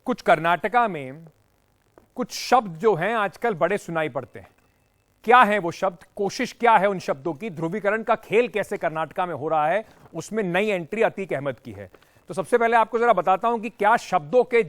कुछ कर्नाटका में कुछ शब्द जो हैं आजकल बड़े सुनाई पड़ते हैं। क्या है वो शब्द, कोशिश क्या है उन शब्दों की, ध्रुवीकरण का खेल कैसे कर्नाटका में हो रहा है, उसमें नई एंट्री अतीक अहमद की है। तो सबसे पहले आपको जरा बताता हूं कि क्या शब्दों के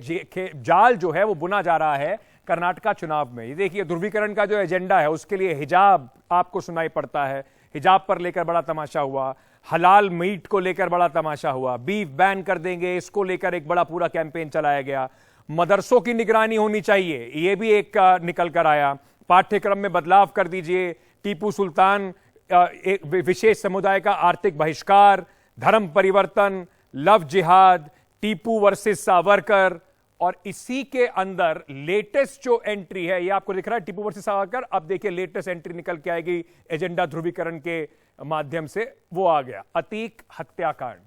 जाल जो है वो बुना जा रहा है कर्नाटका चुनाव में। ये देखिए, ध्रुवीकरण का जो एजेंडा है उसके लिए हिजाब आपको सुनाई पड़ता है, हिजाब पर लेकर बड़ा तमाशा हुआ, हलाल मीट को लेकर बड़ा तमाशा हुआ, बीफ बैन कर देंगे इसको लेकर एक बड़ा पूरा कैंपेन चलाया गया, मदरसों की निगरानी होनी चाहिए ये भी एक निकल कर आया, पाठ्यक्रम में बदलाव कर दीजिए, टीपू सुल्तान एक विशेष समुदाय का आर्थिक बहिष्कार, धर्म परिवर्तन, लव जिहाद, टीपू वर्सेस सावरकर। और इसी के अंदर लेटेस्ट जो एंट्री है, ये आपको दिख रहा है टीपू वर्सेस सावरकर। अब देखिए लेटेस्ट एंट्री निकल के आएगी एजेंडा ध्रुवीकरण के माध्यम से, वो आ गया अतीक हत्याकांड।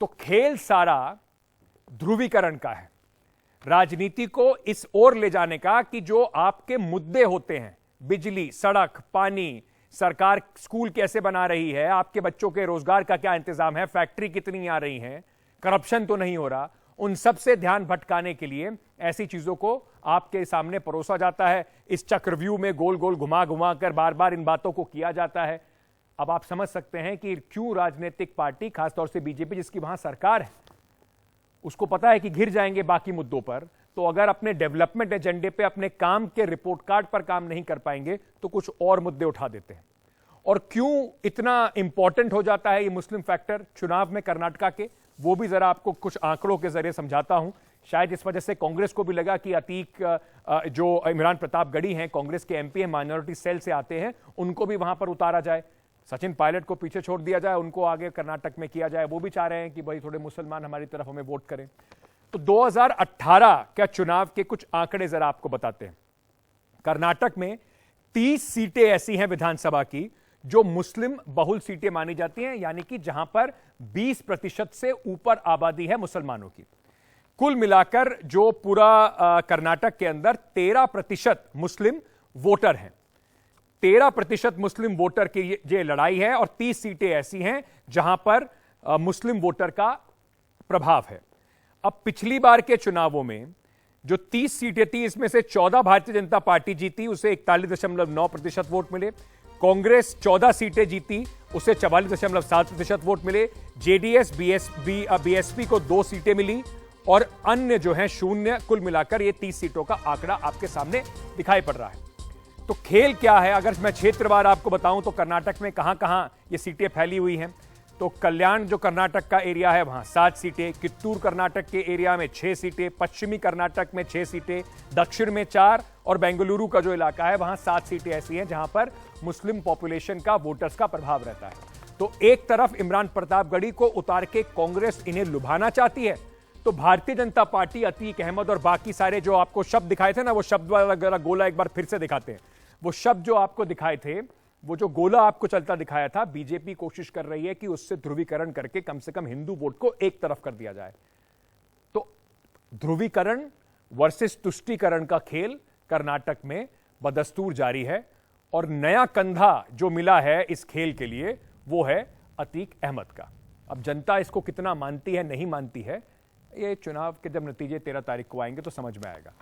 तो खेल सारा ध्रुवीकरण का है, राजनीति को इस ओर ले जाने का कि जो आपके मुद्दे होते हैं, बिजली, सड़क, पानी, सरकार स्कूल कैसे बना रही है, आपके बच्चों के रोजगार का क्या इंतजाम है, फैक्ट्री कितनी आ रही है, करप्शन तो नहीं हो रहा, उन सब से ध्यान भटकाने के लिए ऐसी चीजों को आपके सामने परोसा जाता है। इस चक्रव्यूह में गोल गोल घुमा घुमा कर बार बार इन बातों को किया जाता है। अब आप समझ सकते हैं कि क्यों राजनीतिक पार्टी, खासतौर से बीजेपी जिसकी वहां सरकार है, उसको पता है कि घिर जाएंगे बाकी मुद्दों पर, तो अगर अपने डेवलपमेंट एजेंडे पे, अपने काम के रिपोर्ट कार्ड पर काम नहीं कर पाएंगे तो कुछ और मुद्दे उठा देते हैं। और क्यों इतना इंपॉर्टेंट हो जाता है ये मुस्लिम फैक्टर चुनाव में कर्नाटका के, वो भी जरा आपको कुछ आंकड़ों के जरिए समझाता हूं। शायद इस वजह से कांग्रेस को भी लगा कि अतीक जो इमरान प्रतापगढ़ी हैं, कांग्रेस के एमपी हैं, माइनॉरिटी सेल से आते हैं, उनको भी वहां पर उतारा जाए, सचिन पायलट को पीछे छोड़ दिया जाए, उनको आगे कर्नाटक में किया जाए। वो भी चाह रहे हैं कि भाई थोड़े मुसलमान हमारी तरफ हमें वोट करें। तो 2018 के चुनाव के कुछ आंकड़े जरा आपको बताते हैं। कर्नाटक में 30 सीटें ऐसी हैं विधानसभा की जो मुस्लिम बहुल सीटें मानी जाती हैं, यानी कि जहां पर 20% से ऊपर आबादी है मुसलमानों की। कुल मिलाकर जो पूरा कर्नाटक के अंदर 13% मुस्लिम वोटर हैं, 13% मुस्लिम वोटर की ये लड़ाई है। और 30 सीटें ऐसी हैं जहां पर मुस्लिम वोटर का प्रभाव है। अब पिछली बार के चुनावों में जो 30 सीटें थी, इसमें से 14 भारतीय जनता पार्टी जीती, उसे 41.9% वोट मिले। कांग्रेस 14 सीटें जीती, उसे 44.7% वोट मिले। जेडीएस बीएसपी को 2 सीटें मिली और अन्य जो हैं शून्य। कुल मिलाकर ये 30 सीटों का आंकड़ा आपके सामने दिखाई पड़ रहा है। तो खेल क्या है, अगर मैं क्षेत्रवार आपको बताऊं तो कर्नाटक में कहां कहां ये सीटें फैली हुई हैं। तो कल्याण जो कर्नाटक का एरिया है वहां 7 सीटें, कित्तूर कर्नाटक के एरिया में 6 सीटें, पश्चिमी कर्नाटक में 6 सीटें, दक्षिण में 4 और बेंगलुरु का जो इलाका है वहां 7 सीटें ऐसी हैं जहां पर मुस्लिम पॉपुलेशन का, वोटर्स का प्रभाव रहता है। तो एक तरफ इमरान प्रतापगढ़ी को उतार के कांग्रेस इन्हें लुभाना चाहती है, तो भारतीय जनता पार्टी, अतीक अहमद और बाकी सारे जो आपको शब्द दिखाए थे ना, वो शब्द वाला गोला एक बार फिर से दिखाते हैं। वो शब्द जो आपको दिखाए थे, वो जो गोला आपको चलता दिखाया था, बीजेपी कोशिश कर रही है कि उससे ध्रुवीकरण करके कम से कम हिंदू वोट को एक तरफ कर दिया जाए। तो ध्रुवीकरण वर्सेस तुष्टीकरण का खेल कर्नाटक में बदस्तूर जारी है। और नया कंधा जो मिला है इस खेल के लिए वो है अतीक अहमद का। अब जनता इसको कितना मानती है, नहीं मानती है, ये चुनाव के जब नतीजे 13 तारीख को आएंगे तो समझ में आएगा।